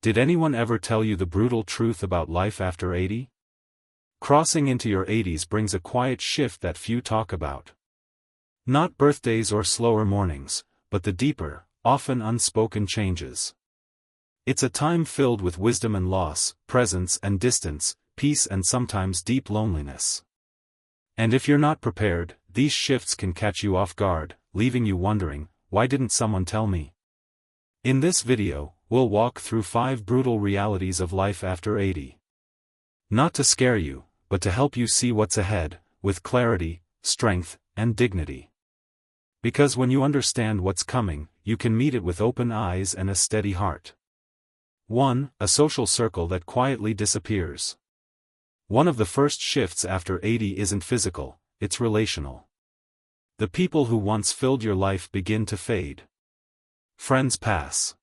Did anyone ever tell you the brutal truth about life after 80? Crossing into your 80s brings a quiet shift that few talk about. Not birthdays or slower mornings, but the deeper, often unspoken changes. It's a time filled with wisdom and loss, presence and distance, peace and sometimes deep loneliness. And if you're not prepared, these shifts can catch you off guard, leaving you wondering, why didn't someone tell me? In this video, we'll walk through 5 brutal realities of life after 80. Not to scare you, but to help you see what's ahead, with clarity, strength, and dignity. Because when you understand what's coming, you can meet it with open eyes and a steady heart. 1. A social circle that quietly disappears. One of the first shifts after 80 isn't physical, it's relational. The people who once filled your life begin to fade. Friends pass.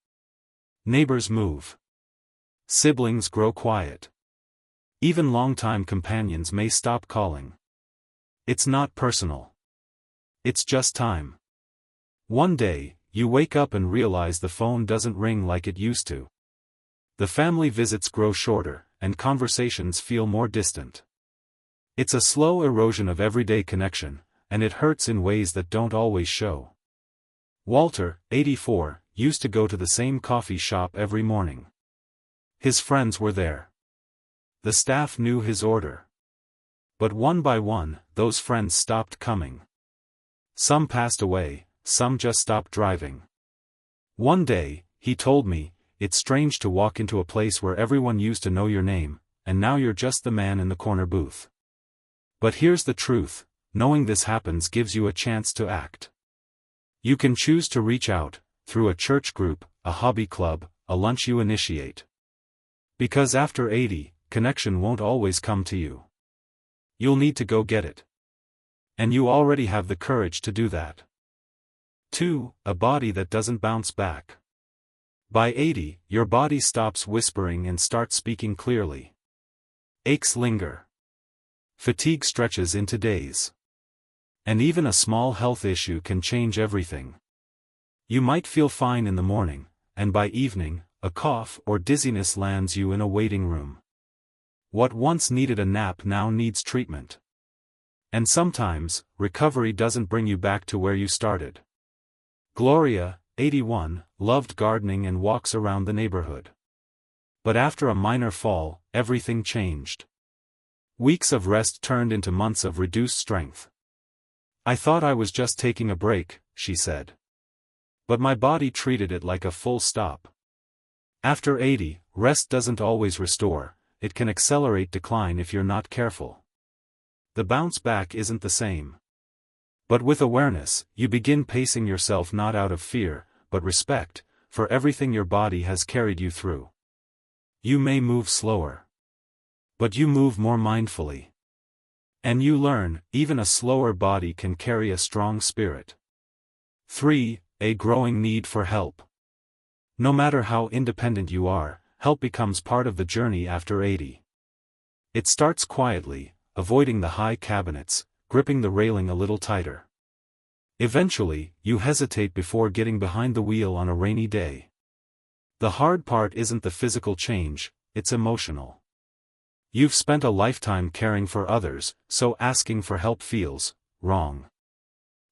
Neighbors move. Siblings grow quiet. Even longtime companions may stop calling. It's not personal. It's just time. One day, you wake up and realize the phone doesn't ring like it used to. The family visits grow shorter, and conversations feel more distant. It's a slow erosion of everyday connection, and it hurts in ways that don't always show. Walter, 84, used to go to the same coffee shop every morning. His friends were there. The staff knew his order. But one by one, those friends stopped coming. Some passed away, some just stopped driving. One day, he told me, "It's strange to walk into a place where everyone used to know your name, and now you're just the man in the corner booth." But here's the truth, knowing this happens gives you a chance to act. You can choose to reach out, through a church group, a hobby club, a lunch you initiate. Because after 80, connection won't always come to you. You'll need to go get it. And you already have the courage to do that. 2. A body that doesn't bounce back. By 80, your body stops whispering and starts speaking clearly. Aches linger. Fatigue stretches into days. And even a small health issue can change everything. You might feel fine in the morning, and by evening, a cough or dizziness lands you in a waiting room. What once needed a nap now needs treatment. And sometimes, recovery doesn't bring you back to where you started. Gloria, 81, loved gardening and walks around the neighborhood. But after a minor fall, everything changed. Weeks of rest turned into months of reduced strength. "I thought I was just taking a break," she said. But my body treated it like a full stop. After 80, rest doesn't always restore, it can accelerate decline if you're not careful. The bounce back isn't the same. But with awareness, you begin pacing yourself not out of fear, but respect, for everything your body has carried you through. You may move slower. But you move more mindfully. And you learn, even a slower body can carry a strong spirit. 3. A growing need for help. No matter how independent you are, help becomes part of the journey after 80. It starts quietly, avoiding the high cabinets, gripping the railing a little tighter. Eventually, you hesitate before getting behind the wheel on a rainy day. The hard part isn't the physical change, it's emotional. You've spent a lifetime caring for others, so asking for help feels wrong.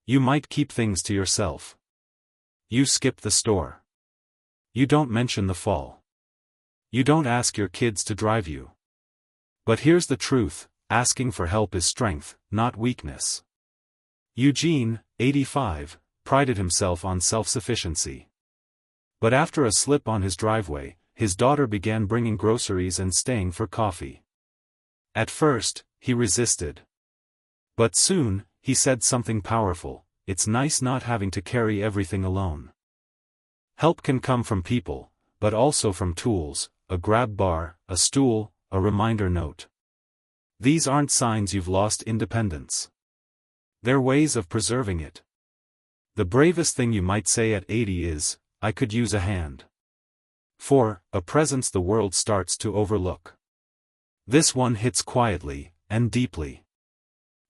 You might keep things to yourself. You skip the store. You don't mention the fall. You don't ask your kids to drive you. But here's the truth, asking for help is strength, not weakness. Eugene, 85, prided himself on self-sufficiency. But after a slip on his driveway, his daughter began bringing groceries and staying for coffee. At first, he resisted. But soon, he said something powerful: "It's nice not having to carry everything alone." Help can come from people, but also from tools, a grab bar, a stool, a reminder note. These aren't signs you've lost independence. They're ways of preserving it. The bravest thing you might say at 80 is, "I could use a hand." 4. A presence the world starts to overlook. This one hits quietly, and deeply.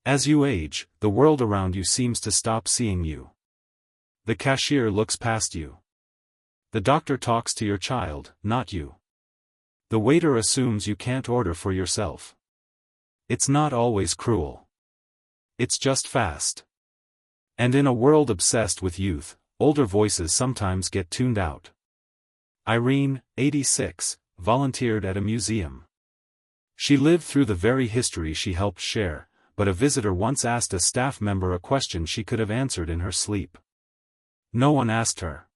As you age, the world around you seems to stop seeing you. The cashier looks past you. The doctor talks to your child, not you. The waiter assumes you can't order for yourself. It's not always cruel. It's just fast. And in a world obsessed with youth, older voices sometimes get tuned out. Irene, 86, volunteered at a museum. She lived through the very history she helped share, but a visitor once asked a staff member a question she could have answered in her sleep. No one asked her.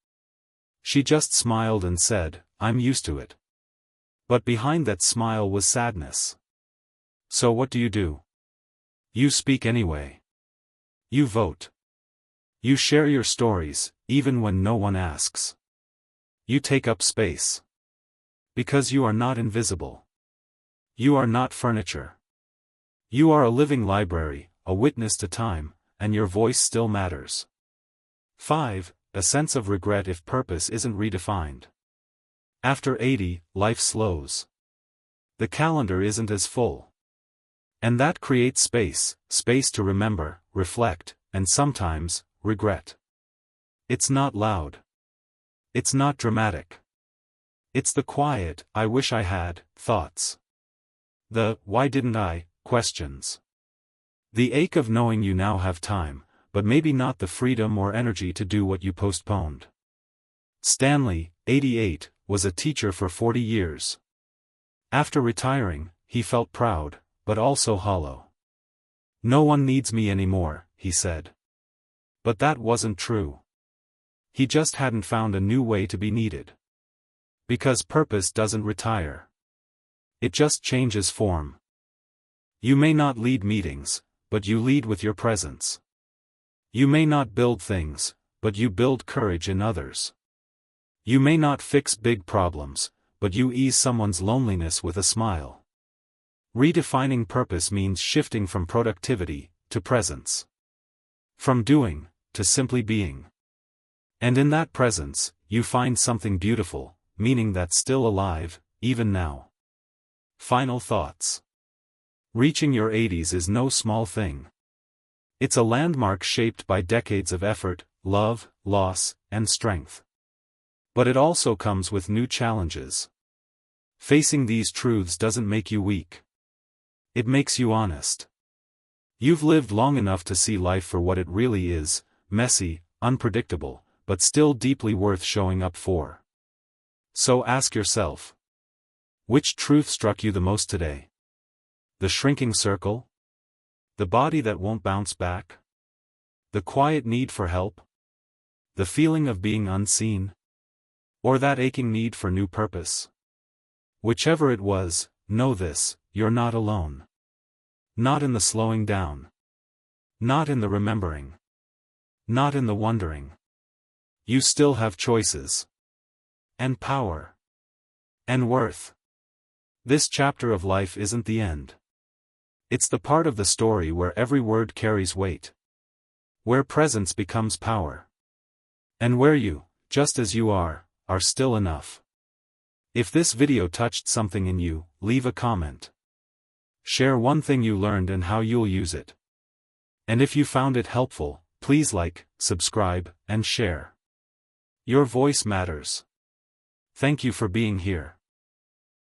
She just smiled and said, "I'm used to it." But behind that smile was sadness. So what do? You speak anyway. You vote. You share your stories, even when no one asks. You take up space. Because you are not invisible. You are not furniture. You are a living library, a witness to time, and your voice still matters. 5. A sense of regret if purpose isn't redefined. After 80, life slows. The calendar isn't as full. And that creates space to remember, reflect, and sometimes, regret. It's not loud. It's not dramatic. It's the quiet, "I wish I had," thoughts. The "why didn't I" questions. The ache of knowing you now have time, but maybe not the freedom or energy to do what you postponed. Stanley, 88, was a teacher for 40 years. After retiring, he felt proud, but also hollow. "No one needs me anymore," he said. But that wasn't true. He just hadn't found a new way to be needed. Because purpose doesn't retire. It just changes form. You may not lead meetings, but you lead with your presence. You may not build things, but you build courage in others. You may not fix big problems, but you ease someone's loneliness with a smile. Redefining purpose means shifting from productivity to presence. From doing to simply being. And in that presence, you find something beautiful, meaning that's still alive, even now. Final thoughts. Reaching your 80s is no small thing. It's a landmark shaped by decades of effort, love, loss, and strength. But it also comes with new challenges. Facing these truths doesn't make you weak. It makes you honest. You've lived long enough to see life for what it really is, messy, unpredictable, but still deeply worth showing up for. So ask yourself, which truth struck you the most today? The shrinking circle? The body that won't bounce back? The quiet need for help? The feeling of being unseen? Or that aching need for new purpose? Whichever it was, know this, you're not alone. Not in the slowing down. Not in the remembering. Not in the wondering. You still have choices. And power. And worth. This chapter of life isn't the end. It's the part of the story where every word carries weight. Where presence becomes power. And where you, just as you are still enough. If this video touched something in you, leave a comment. Share one thing you learned and how you'll use it. And if you found it helpful, please like, subscribe, and share. Your voice matters. Thank you for being here.